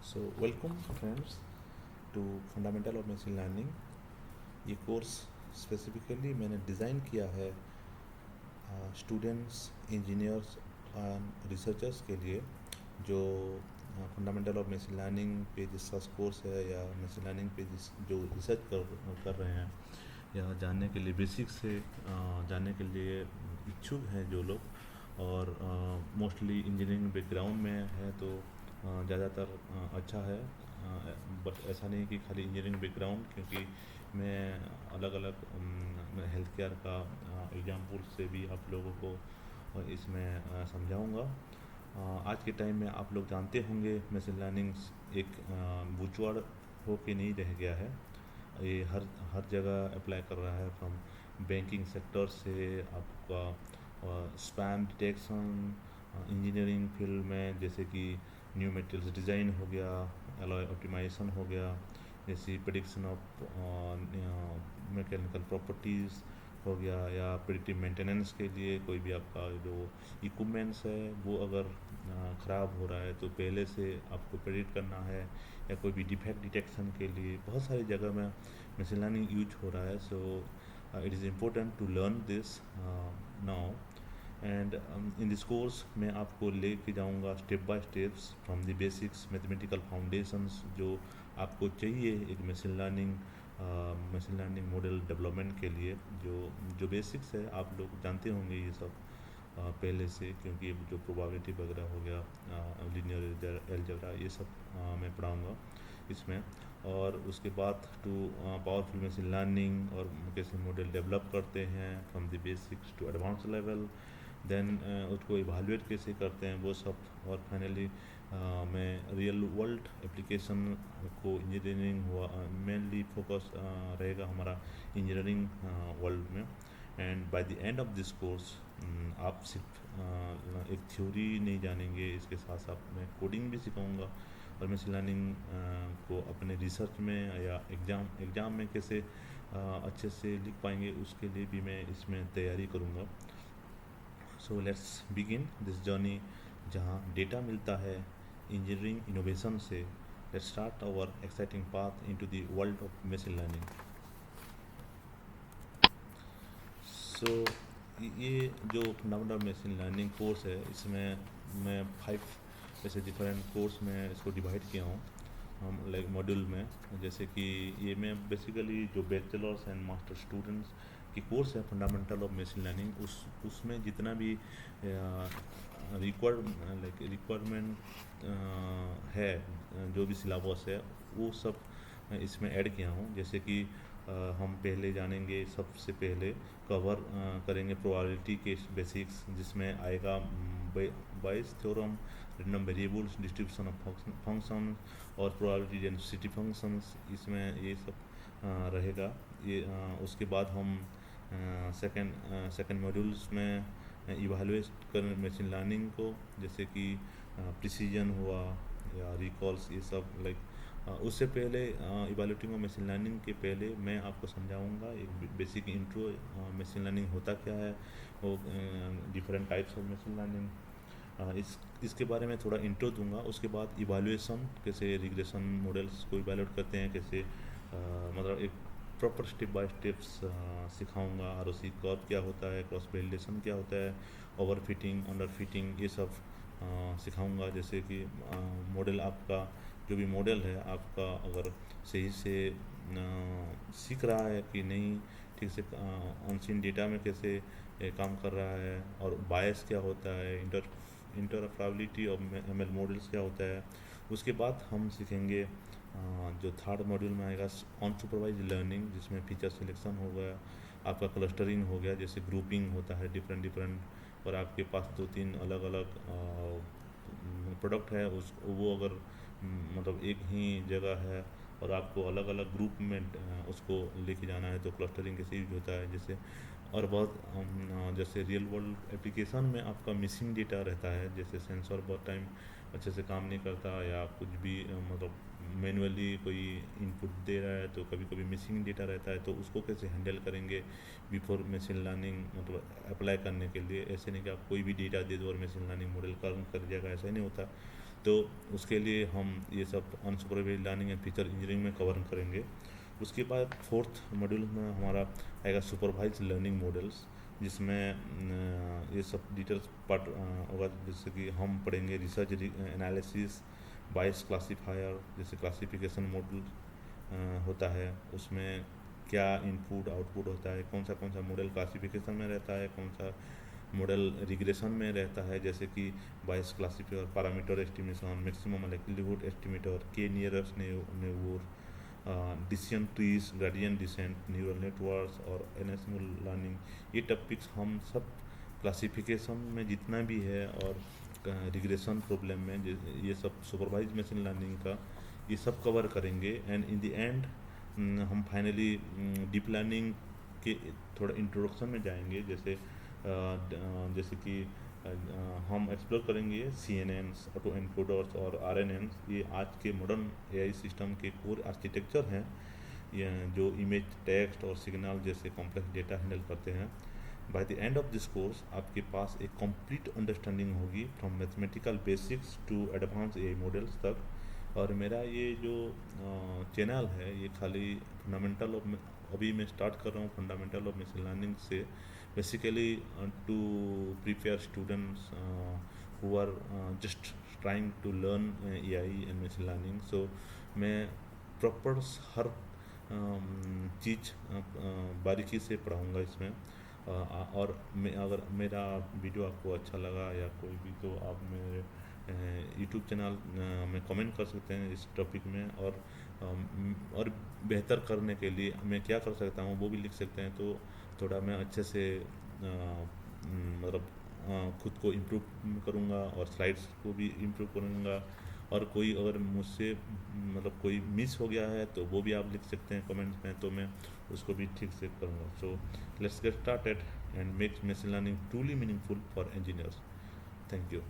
So welcome friends to fundamental of machine learning. ये course specifically मैंने design किया है स्टूडेंट्स, इंजीनियर्स एंड रिसर्चर्स के लिए जो फंडामेंटल ऑफ मशीन लर्निंग पे जिसका कोर्स है या मशीन लर्निंग पे जो रिसर्च कर रहे हैं या जानने के लिए बेसिक से जानने के लिए इच्छुक हैं जो लोग और मोस्टली इंजीनियरिंग बैकग्राउंड में है तो ज़्यादातर अच्छा है। बट ऐसा नहीं कि खाली इंजीनियरिंग बैकग्राउंड, क्योंकि मैं अलग अलग हेल्थ केयर का एग्जाम्पल से भी आप लोगों को इसमें समझाऊंगा। आज के टाइम में आप लोग जानते होंगे मशीन लर्निंग एक बुजवार्ड हो के नहीं रह गया है। ये हर हर जगह अप्लाई कर रहा है, फ्रॉम बैंकिंग सेक्टर से आपका स्पैम डिटेक्शन, इंजीनियरिंग फील्ड में जैसे कि न्यू मटेरियल्स डिज़ाइन हो गया, अलॉय ऑप्टिमाइजेशन हो गया, जैसे प्रिडिक्शन ऑफ मैकेनिकल प्रॉपर्टीज़ हो गया, या प्रिडिक्टिव मेंटेनेंस के लिए कोई भी आपका जो इक्विपमेंट्स है वो अगर ख़राब हो रहा है तो पहले से आपको प्रेडिक्ट करना है, या कोई भी डिफेक्ट डिटेक्शन के लिए बहुत सारी जगह में मशीन लर्निंग यूज हो रहा है। So it is important to learn this now. And in this course मैं आपको लेके जाऊंगा step by steps from the basics mathematical foundations जो आपको चाहिए एक मशीन लर्निंग मॉडल डेवलपमेंट के लिए। जो बेसिक्स है आप लोग जानते होंगे ये सब पहले से, क्योंकि जो प्रोबेबिलिटी वगैरह हो गया, लीनियर अलजेब्रा, ये सब मैं पढ़ाऊँगा इसमें। और उसके बाद टू पावरफुल मशीन लर्निंग और कैसे मॉडल डेवलप करते हैं from the basics to advance level, then उसको इवालुएट कैसे करते हैं वो सब। और फाइनली मैं रियल वर्ल्ड एप्लीकेशन को इंजीनियरिंग हुआ मेनली फोकस रहेगा हमारा इंजीनियरिंग वर्ल्ड में। And by the end of this course आप सिर्फ एक थ्योरी नहीं जानेंगे, इसके साथ साथ मैं कोडिंग भी सिखाऊंगा और मशीन लर्निंग को अपने रिसर्च में या एग्ज़ाम में कैसे अच्छे से लिख पाएंगे उसके लिए भी मैं इसमें तैयारी करूँगा। So let's begin this journey जहाँ डेटा मिलता है इंजीनियरिंग इनोवेशन से। Let's start our exciting path into the world of machine learning. So ये जो फंडामेंटल मशीन लर्निंग कोर्स है इसमें मैं 5 ऐसे डिफरेंट कोर्स में इसको डिवाइड किया हूँ हम लाइक मॉड्यूल में। जैसे कि ये मैं बेसिकली जो बैचलर्स एंड मास्टर स्टूडेंट्स की कोर्स है फंडामेंटल ऑफ मशीन लर्निंग, उसमें जितना भी रिक्वायरमेंट है, जो भी सिलेबस है वो सब इसमें ऐड किया हूँ। जैसे कि हम पहले जानेंगे, सबसे पहले कवर करेंगे प्रोबेबिलिटी के बेसिक्स, जिसमें आएगा बाइस theorem, random variables, distribution of function और प्रोबेबिलिटी डेंसिटी फंक्शंस, इसमें ये सब रहेगा। ये उसके बाद हम सेकंड मॉड्यूल्स में इवालुएट कर मशीन लर्निंग को, जैसे कि प्रिसीजन हुआ या रिकॉल्स, ये सब लाइक। उससे पहले इवैल्यूएटिंग ऑफ मशीन लर्निंग के पहले मैं आपको समझाऊंगा एक बेसिक इंट्रो, मशीन लर्निंग होता क्या है, वो different types of machine learning, इसके बारे में थोड़ा इंट्रो दूंगा। उसके बाद इवैल्यूएशन, कैसे रिग्रेशन मॉडल्स को इवैल्यूएट करते हैं, कैसे मतलब एक प्रॉपर स्टेप बाय स्टेप्स सिखाऊंगा। आर ओ सी कर्व क्या होता है, क्रॉस वैलिडेशन क्या होता है, ओवर फिटिंग, अंडर फिटिंग, ये सब सिखाऊंगा। जैसे कि मॉडल आपका जो भी मॉडल है आपका अगर सही से सीख रहा है कि नहीं, ठीक से ऑनसीन डेटा में कैसे काम कर रहा है, और बायस क्या होता है, इंटरऑपरेबिलिटी ऑफ एमएल मॉडल्स क्या होता है। उसके बाद हम सीखेंगे जो थर्ड मॉड्यूल में आएगा अनसुपरवाइज लर्निंग, जिसमें फीचर सिलेक्शन हो गया, आपका क्लस्टरिंग हो गया, जैसे ग्रुपिंग होता है डिफरेंट डिफरेंट, और आपके पास 2-3 अलग अलग प्रोडक्ट है, उस वो अगर मतलब एक ही जगह है और आपको अलग अलग ग्रुप में उसको लेके जाना है तो क्लस्टरिंग कैसे यूज होता है। जैसे और बहुत जैसे रियल वर्ल्ड एप्लीकेशन में आपका मिसिंग डेटा रहता है, जैसे सेंसर बहुत टाइम अच्छे से काम नहीं करता, या कुछ भी मतलब मैनुअली कोई इनपुट दे रहा है तो कभी कभी मिसिंग डेटा रहता है, तो उसको कैसे हैंडल करेंगे बिफोर मशीन लर्निंग मतलब अप्लाई करने के लिए। ऐसे नहीं कि आप कोई भी डेटा दे दो और मशीन लर्निंग मॉडल काम कर जाएगा, ऐसा नहीं होता। तो उसके लिए हम ये सब unsupervised learning and feature engineering में कवर करेंगे। उसके बाद फोर्थ मॉड्यूल में हमारा आएगा सुपरवाइज लर्निंग मॉडल्स, जिसमें ये सब डिटेल्स पार्ट होगा। जैसे कि हम पढ़ेंगे रिसर्च एनालिसिस, बायस क्लासीफायर, जैसे क्लासिफिकेशन मॉडल होता है, उसमें क्या इनपुट आउटपुट होता है, कौन सा मॉडल क्लासिफिकेशन में रहता है, कौन सा मॉडल रिग्रेशन में रहता है, जैसे कि Bayes classifier, parameter estimation, maximum likelihood estimator, K nearest neighbour, decision trees, gradient descent, neural networks और एनएसएमएल लर्निंग। ये टॉपिक्स हम सब क्लासिफिकेशन में जितना भी है और रिग्रेशन प्रॉब्लम में ये सब सुपरवाइज मशीन लर्निंग का ये सब कवर करेंगे। एंड इन द एंड हम फाइनली डीप लर्निंग के थोड़ा इंट्रोडक्शन में जाएंगे, जैसे कि हम एक्सप्लोर करेंगे CNN, ऑटो एनकोडर्स और RNNs। ये आज के मॉडर्न AI सिस्टम के कोर आर्किटेक्चर हैं, ये जो इमेज, टेक्स्ट और सिग्नल जैसे कॉम्प्लेक्स डेटा हैंडल करते हैं। By the end of this course आपके पास एक कंप्लीट अंडरस्टैंडिंग होगी from mathematical basics to advance AI models तक। और मेरा ये जो चैनल है ये खाली फंडामेंटल ऑफ, अभी मैं स्टार्ट कर रहा हूँ फंडामेंटल ऑफ मशीन लर्निंग से, basically to prepare students who are just trying to learn AI and machine learning. So मैं प्रॉपर हर चीज़ बारीकी से पढ़ाऊँगा इसमें। और मैं, अगर मेरा वीडियो आपको अच्छा लगा या कोई भी, तो आप मेरे यूट्यूब चैनल में कमेंट कर सकते हैं इस टॉपिक में। और बेहतर करने के लिए मैं क्या कर सकता हूँ वो भी लिख सकते हैं, तो थोड़ा मैं अच्छे से मतलब खुद को इम्प्रूव करूँगा और स्लाइड्स को भी इम्प्रूव करूँगा। और कोई अगर मुझसे मतलब कोई मिस हो गया है तो वो भी आप लिख सकते हैं कमेंट्स में, तो मैं उसको भी ठीक से करूँगा। So let's get started and make machine learning truly meaningful for engineers. Thank you.